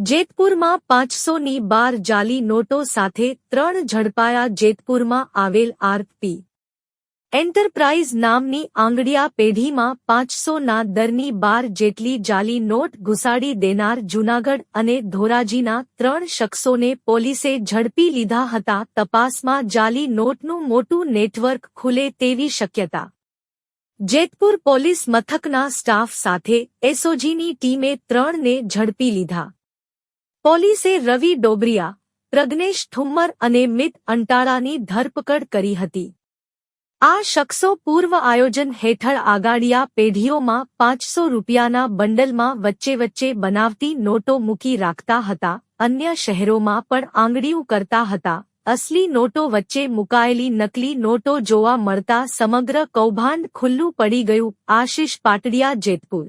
જેતપુરમાં 500ની 12 જાલી નોટો સાથે 3 ઝડપાયા. જેતપુરમાં આવેલ આરપી એન્ટરપ્રાઇઝ નામની આંગડિયા પેઢીમાં 500ના દરની 12 જેટલી જાલી નોટ ઘુસાડી દેનાર જૂનાગઢ અને ધોરાજીના 3 શખ્સોને પોલીસે ઝડપી લીધા હતા. તપાસમાં જાલી નોટનું મોટું નેટવર્ક ખુલે તેવી શક્યતા. જેતપુર પોલીસ મથકના સ્ટાફ સાથે એસઓજીની ટીમે 3ને ઝડપી લીધા. પોલીસે રવિ ડોબરિયા, પ્રજ્ઞેશ ઠુમ્મર અને મિત અંટાળાની ધરપકડ કરી હતી. આ શખ્સો પૂર્વ આયોજન હેઠળ આગાડિયા પેઢીઓમાં 500 રૂપિયાના બંડલમાં વચ્ચે વચ્ચે બનાવટી નોટો મૂકી રાખતા હતા. અન્ય શહેરોમાં પણ આંગળીયું કરતા હતા. અસલી નોટો વચ્ચે મુકાયેલી નકલી નોટો જોવા મળતા સમગ્ર કૌભાંડ ખુલ્લું પડી ગયું. આશિષ પાટડિયા, જેતપુર.